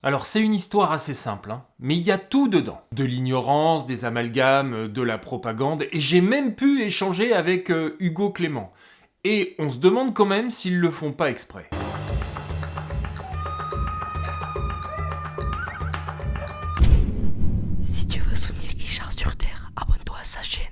Alors c'est une histoire assez simple, hein, mais il y a tout dedans. De l'ignorance, des amalgames, de la propagande, et j'ai même pu échanger avec Hugo Clément. Et on se demande quand même s'ils le font pas exprès. Si tu veux soutenir Guichard sur Terre, abonne-toi à sa chaîne.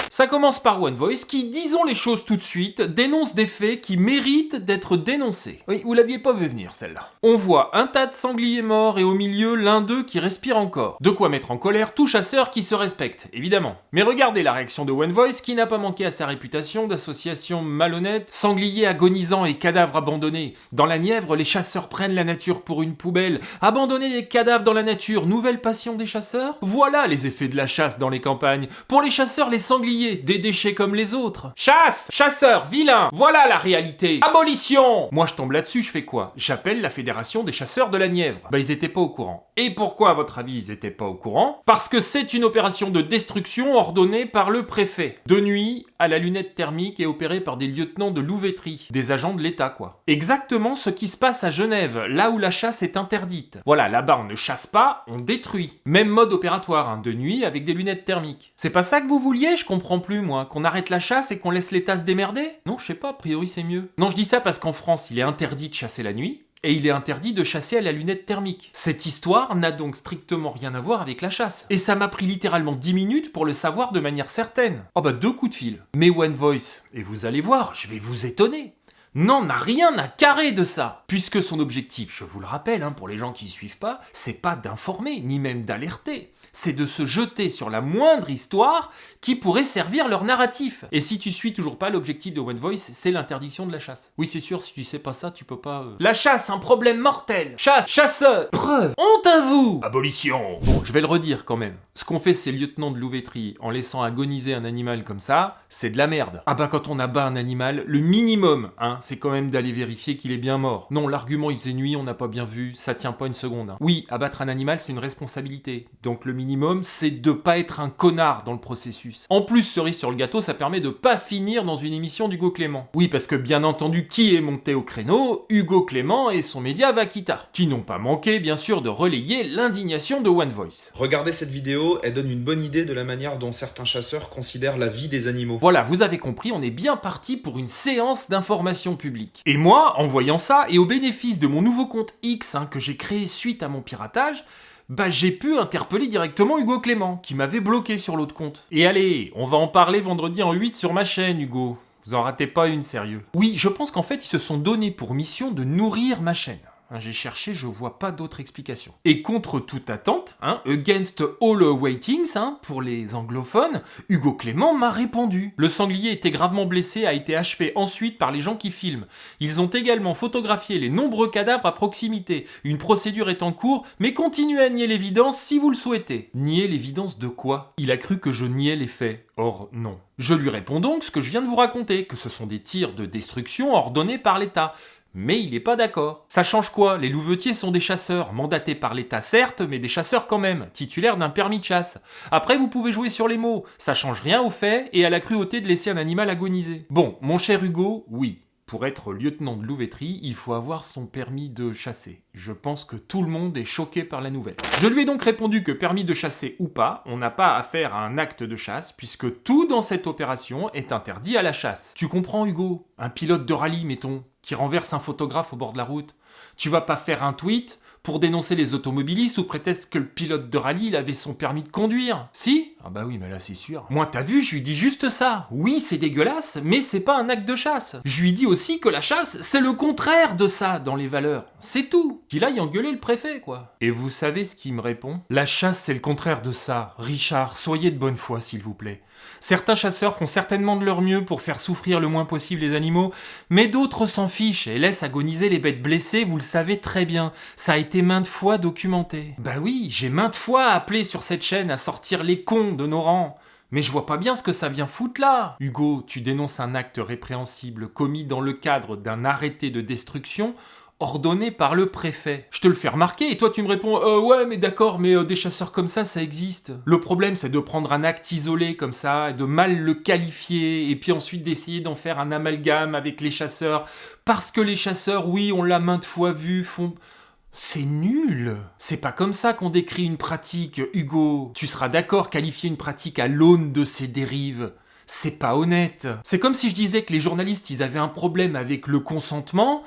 Ça commence par One Voice qui, disons les choses tout de suite, dénonce des faits qui méritent d'être dénoncés. Oui, vous l'aviez pas vu venir celle-là. On voit un tas de sangliers morts et au milieu l'un d'eux qui respire encore. De quoi mettre en colère tout chasseur qui se respecte, évidemment. Mais regardez la réaction de One Voice qui n'a pas manqué à sa réputation d'association malhonnête, sangliers agonisants et cadavres abandonnés. Dans la Nièvre, les chasseurs prennent la nature pour une poubelle. Abandonner les cadavres dans la nature, nouvelle passion des chasseurs? Voilà les effets de la chasse dans les campagnes. Pour les chasseurs, les sangliers, des déchets comme les autres. Chasse! Chasseurs! Vilains! Voilà la réalité! Abolition! Moi je tombe là-dessus, je fais quoi? J'appelle la Fédération des chasseurs de la Nièvre. Bah ils étaient pas au courant. Et pourquoi à votre avis ils étaient pas au courant? Parce que c'est une opération de destruction ordonnée par le préfet. De nuit, à la lunette thermique et opérée par des lieutenants de louveterie. Des agents de l'État quoi. Exactement ce qui se passe à Genève, là où la chasse est interdite. Voilà, là-bas on ne chasse pas, on détruit. Même mode opératoire, hein, de nuit avec des lunettes thermiques. C'est pas ça que vous vouliez? Je comprends plus moi, qu'on arrête la chasse et qu'on laisse l'État se démerder? Non, je sais pas, a priori c'est mieux. Non, je dis ça parce qu'en France, il est interdit de chasser la nuit, et il est interdit de chasser à la lunette thermique. Cette histoire n'a donc strictement rien à voir avec la chasse. Et ça m'a pris littéralement 10 minutes pour le savoir de manière certaine. Oh bah 2 coups de fil. Mais One Voice, et vous allez voir, je vais vous étonner, n'en a rien à carrer de ça. Puisque son objectif, je vous le rappelle, hein, pour les gens qui ne suivent pas, c'est pas d'informer, ni même d'alerter. C'est de se jeter sur la moindre histoire qui pourrait servir leur narratif. Et si tu suis toujours pas, l'objectif de One Voice, c'est l'interdiction de la chasse. Oui, c'est sûr, si tu sais pas ça, tu peux pas... La chasse, un problème mortel. Chasse, chasseur, preuve, honte à vous. Abolition. Bon, je vais le redire quand même. Ce qu'ont fait ces lieutenants de louveterie en laissant agoniser un animal comme ça, c'est de la merde. Ah bah quand on abat un animal, le minimum, hein, c'est quand même d'aller vérifier qu'il est bien mort. Non, l'argument il faisait nuit, on n'a pas bien vu, ça tient pas une seconde. Hein. Oui, abattre un animal, c'est une responsabilité. Donc le minimum, c'est de pas être un connard dans le processus. En plus, cerise sur le gâteau, ça permet de pas finir dans une émission d'Hugo Clément. Oui, parce que bien entendu, qui est monté au créneau? Hugo Clément et son média Vaquita, qui n'ont pas manqué, bien sûr, de relayer l'indignation de One Voice. Regardez cette vidéo, elle donne une bonne idée de la manière dont certains chasseurs considèrent la vie des animaux. Voilà, vous avez compris, on est bien parti pour une séance d'information publique. Et moi, en voyant ça, et au bénéfice de mon nouveau compte X, hein, que j'ai créé suite à mon piratage, bah j'ai pu interpeller directement Hugo Clément, qui m'avait bloqué sur l'autre compte. Et allez, on va en parler vendredi en 8 sur ma chaîne, Hugo. Vous en ratez pas une, sérieux. Oui, je pense qu'en fait, ils se sont donnés pour mission de nourrir ma chaîne. J'ai cherché, je vois pas d'autre explication. Et contre toute attente, hein, against all waitings, hein, pour les anglophones, Hugo Clément m'a répondu. Le sanglier était gravement blessé, a été achevé ensuite par les gens qui filment. Ils ont également photographié les nombreux cadavres à proximité. Une procédure est en cours, mais continuez à nier l'évidence si vous le souhaitez. Nier l'évidence de quoi? Il a cru que je niais les faits. Or, non. Je lui réponds donc ce que je viens de vous raconter, que ce sont des tirs de destruction ordonnés par l'État. Mais il n'est pas d'accord. Ça change quoi? Les louvetiers sont des chasseurs, mandatés par l'État certes, mais des chasseurs quand même, titulaires d'un permis de chasse. Après, vous pouvez jouer sur les mots, ça change rien au fait et à la cruauté de laisser un animal agoniser. Bon, mon cher Hugo, oui. Pour être lieutenant de louveterie, il faut avoir son permis de chasser. Je pense que tout le monde est choqué par la nouvelle. Je lui ai donc répondu que permis de chasser ou pas, on n'a pas affaire à un acte de chasse, puisque tout dans cette opération est interdit à la chasse. Tu comprends, Hugo? Un pilote de rallye, mettons, qui renverse un photographe au bord de la route. Tu vas pas faire un tweet pour dénoncer les automobilistes sous prétexte que le pilote de rallye il avait son permis de conduire. Si? Ah bah oui, mais là c'est sûr. Moi t'as vu, je lui dis juste ça. Oui, c'est dégueulasse, mais c'est pas un acte de chasse. Je lui dis aussi que la chasse, c'est le contraire de ça dans les valeurs. C'est tout. Qu'il aille engueuler le préfet, quoi. Et vous savez ce qu'il me répond? La chasse, c'est le contraire de ça. Richard, soyez de bonne foi, s'il vous plaît. Certains chasseurs font certainement de leur mieux pour faire souffrir le moins possible les animaux, mais d'autres s'en fichent et laissent agoniser les bêtes blessées, vous le savez très bien. Ça a été maintes fois documenté. Bah oui, j'ai maintes fois appelé sur cette chaîne à sortir les cons de nos rangs. Mais je vois pas bien ce que ça vient foutre là. Hugo, tu dénonces un acte répréhensible commis dans le cadre d'un arrêté de destruction ordonné par le préfet. Je te le fais remarquer et toi tu me réponds ouais mais d'accord mais des chasseurs comme ça existe. Le problème c'est de prendre un acte isolé comme ça et de mal le qualifier et puis ensuite d'essayer d'en faire un amalgame avec les chasseurs parce que les chasseurs, oui on l'a maintes fois vu, font C'est nul. C'est pas comme ça qu'on décrit une pratique, Hugo. Tu seras d'accord, qualifier une pratique à l'aune de ses dérives, c'est pas honnête. C'est comme si je disais que les journalistes, ils avaient un problème avec le consentement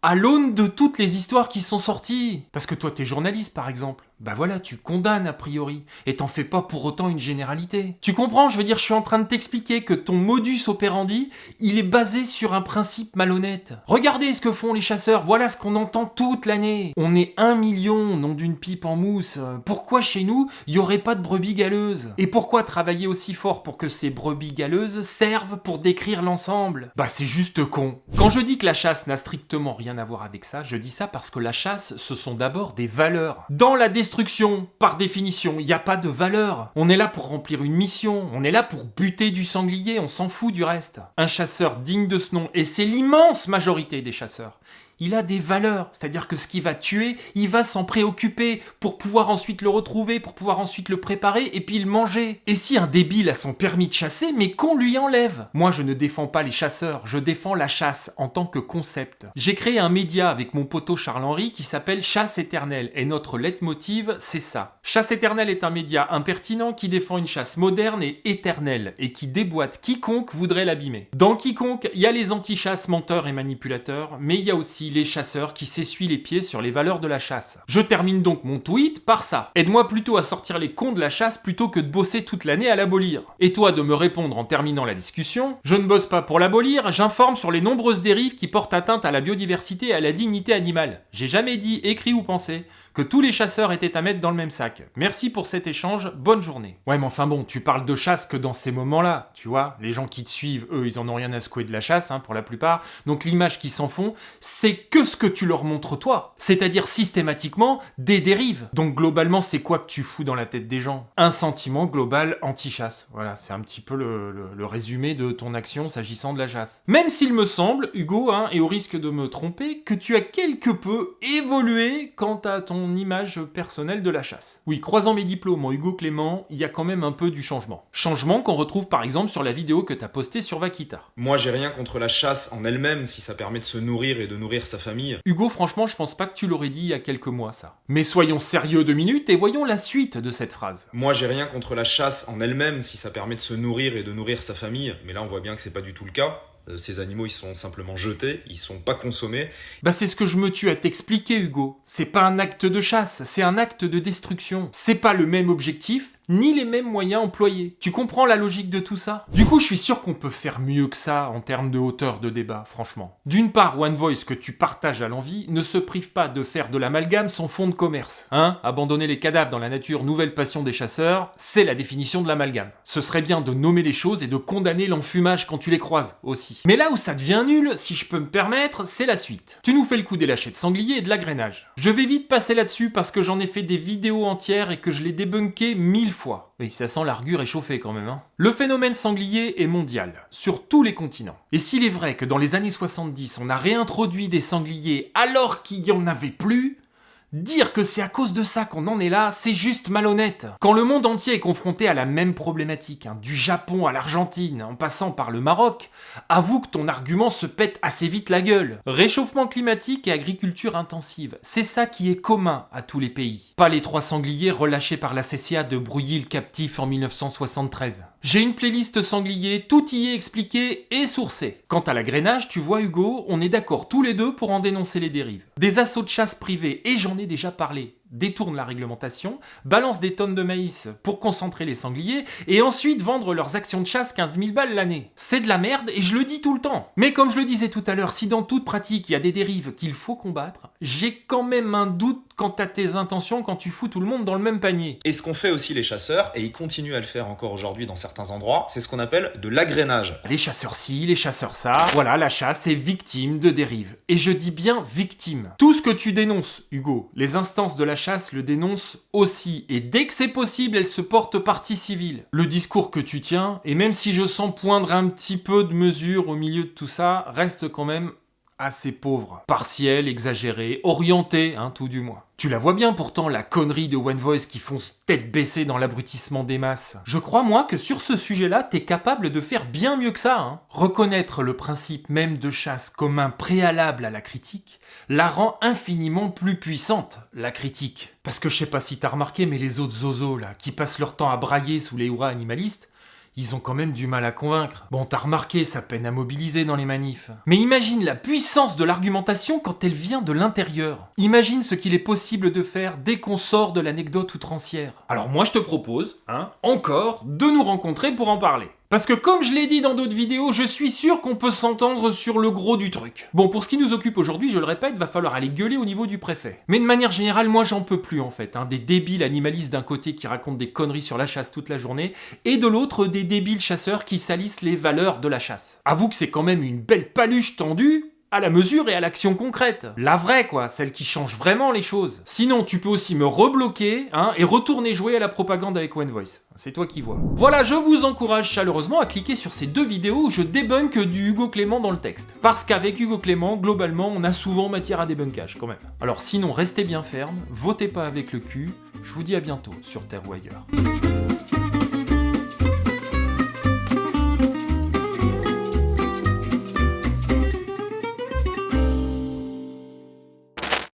à l'aune de toutes les histoires qui sont sorties. Parce que toi, t'es journaliste, par exemple. Bah voilà, tu condamnes a priori, et t'en fais pas pour autant une généralité. Tu comprends, je veux dire, je suis en train de t'expliquer que ton modus operandi, il est basé sur un principe malhonnête. Regardez ce que font les chasseurs, voilà ce qu'on entend toute l'année. On est 1 million, nom d'une pipe en mousse. Pourquoi chez nous, il y aurait pas de brebis galeuses? Et pourquoi travailler aussi fort pour que ces brebis galeuses servent pour décrire l'ensemble? Bah c'est juste con. Quand je dis que la chasse n'a strictement rien à voir avec ça, je dis ça parce que la chasse, ce sont d'abord des valeurs. Dans la destruction, par définition, il n'y a pas de valeur. On est là pour remplir une mission, on est là pour buter du sanglier, on s'en fout du reste. Un chasseur digne de ce nom, et c'est l'immense majorité des chasseurs, il a des valeurs, c'est-à-dire que ce qu'il va tuer, il va s'en préoccuper pour pouvoir ensuite le retrouver, pour pouvoir ensuite le préparer et puis le manger. Et si un débile a son permis de chasser, mais qu'on lui enlève. Moi, je ne défends pas les chasseurs, je défends la chasse en tant que concept. J'ai créé un média avec mon poteau Charles-Henri qui s'appelle Chasse Éternelle et notre leitmotiv, c'est ça. Chasse Éternelle est un média impertinent qui défend une chasse moderne et éternelle et qui déboîte quiconque voudrait l'abîmer. Dans quiconque, il y a les anti-chasses menteurs et manipulateurs, mais il y a aussi les chasseurs qui s'essuient les pieds sur les valeurs de la chasse. Je termine donc mon tweet par ça. Aide-moi plutôt à sortir les cons de la chasse plutôt que de bosser toute l'année à l'abolir. Et toi de me répondre en terminant la discussion, je ne bosse pas pour l'abolir, j'informe sur les nombreuses dérives qui portent atteinte à la biodiversité et à la dignité animale. J'ai jamais dit, écrit ou pensé que tous les chasseurs étaient à mettre dans le même sac. Merci pour cet échange, bonne journée. Ouais mais enfin bon, tu parles de chasse que dans ces moments-là, tu vois, les gens qui te suivent, eux, ils en ont rien à secouer de la chasse, pour la plupart, donc l'image qu'ils s'en font, c'est que ce que tu leur montres toi, c'est-à-dire systématiquement des dérives. Donc globalement, c'est quoi que tu fous dans la tête des gens? Un sentiment global anti-chasse. Voilà, c'est un petit peu le résumé de ton action s'agissant de la chasse. Même s'il me semble, Hugo, et au risque de me tromper, que tu as quelque peu évolué quant à ton image personnelle de la chasse. Oui, croisant mes diplômes en Hugo Clément, il y a quand même un peu du changement. Changement qu'on retrouve par exemple sur la vidéo que t'as postée sur Vaquita. Moi, j'ai rien contre la chasse en elle-même si ça permet de se nourrir et de nourrir sa famille. Hugo, franchement, je pense pas que tu l'aurais dit il y a quelques mois, ça. Mais soyons sérieux 2 minutes et voyons la suite de cette phrase. Moi, j'ai rien contre la chasse en elle-même si ça permet de se nourrir et de nourrir sa famille, mais là, on voit bien que c'est pas du tout le cas. Ces animaux, ils sont simplement jetés, ils sont pas consommés. Bah c'est ce que je me tue à t'expliquer, Hugo. C'est pas un acte de chasse, c'est un acte de destruction. C'est pas le même objectif, ni les mêmes moyens employés. Tu comprends la logique de tout ça? Du coup, je suis sûr qu'on peut faire mieux que ça en termes de hauteur de débat, franchement. D'une part, One Voice, que tu partages à l'envi, ne se prive pas de faire de l'amalgame son fonds de commerce. Abandonner les cadavres dans la nature, nouvelle passion des chasseurs, c'est la définition de l'amalgame. Ce serait bien de nommer les choses et de condamner l'enfumage quand tu les croises, aussi. Mais là où ça devient nul, si je peux me permettre, c'est la suite. Tu nous fais le coup des lâchers de sanglier et de l'agrainage. Je vais vite passer là-dessus parce que j'en ai fait des vidéos entières et que je l'ai débunké 1000 fois. Oui, ça sent l'argu réchauffé quand même, Le phénomène sanglier est mondial, sur tous les continents. Et s'il est vrai que dans les années 70, on a réintroduit des sangliers alors qu'il n'y en avait plus, dire que c'est à cause de ça qu'on en est là, c'est juste malhonnête. Quand le monde entier est confronté à la même problématique, du Japon à l'Argentine, en passant par le Maroc, avoue que ton argument se pète assez vite la gueule. Réchauffement climatique et agriculture intensive, c'est ça qui est commun à tous les pays. Pas les 3 sangliers relâchés par la CCA de Brouilly-le-Captif en 1973. J'ai une playlist sanglier, tout y est expliqué et sourcé. Quant à l'agrainage, tu vois Hugo, on est d'accord tous les deux pour en dénoncer les dérives. Des assauts de chasse privés, et j'en ai déjà parlé, détournent la réglementation, balancent des tonnes de maïs pour concentrer les sangliers et ensuite vendre leurs actions de chasse 15 000 balles l'année. C'est de la merde et je le dis tout le temps. Mais comme je le disais tout à l'heure, si dans toute pratique il y a des dérives qu'il faut combattre, j'ai quand même un doute quant à tes intentions quand tu fous tout le monde dans le même panier. Et ce qu'ont fait aussi les chasseurs, et ils continuent à le faire encore aujourd'hui dans certains endroits, c'est ce qu'on appelle de l'agrainage. Les chasseurs ci, les chasseurs ça, voilà, la chasse est victime de dérives. Et je dis bien victime. Tout ce que tu dénonces, Hugo, les instances de la chasse le dénoncent aussi, et dès que c'est possible, elles se portent partie civile. Le discours que tu tiens, et même si je sens poindre un petit peu de mesure au milieu de tout ça, reste quand même assez pauvre. Partiel, exagéré, orienté, tout du moins. Tu la vois bien pourtant, la connerie de One Voice qui fonce tête baissée dans l'abrutissement des masses. Je crois, moi, que sur ce sujet-là, t'es capable de faire bien mieux que ça. Reconnaître le principe même de chasse comme un préalable à la critique la rend infiniment plus puissante, la critique. Parce que je sais pas si t'as remarqué, mais les autres zozos, là, qui passent leur temps à brailler sous les hurrahs animalistes, ils ont quand même du mal à convaincre. Bon, t'as remarqué, ça peine à mobiliser dans les manifs. Mais imagine la puissance de l'argumentation quand elle vient de l'intérieur. Imagine ce qu'il est possible de faire dès qu'on sort de l'anecdote outrancière. Alors moi je te propose, encore, de nous rencontrer pour en parler. Parce que comme je l'ai dit dans d'autres vidéos, je suis sûr qu'on peut s'entendre sur le gros du truc. Bon, pour ce qui nous occupe aujourd'hui, je le répète, va falloir aller gueuler au niveau du préfet. Mais de manière générale, moi j'en peux plus en fait. Des débiles animalistes d'un côté qui racontent des conneries sur la chasse toute la journée, et de l'autre des débiles chasseurs qui salissent les valeurs de la chasse. Avoue que c'est quand même une belle paluche tendue, à la mesure et à l'action concrète. La vraie quoi, celle qui change vraiment les choses. Sinon, tu peux aussi me rebloquer et retourner jouer à la propagande avec One Voice. C'est toi qui vois. Voilà, je vous encourage chaleureusement à cliquer sur ces 2 vidéos où je débunk du Hugo Clément dans le texte. Parce qu'avec Hugo Clément, globalement, on a souvent matière à débunkage quand même. Alors sinon, restez bien ferme, votez pas avec le cul. Je vous dis à bientôt sur Terre ou ailleurs.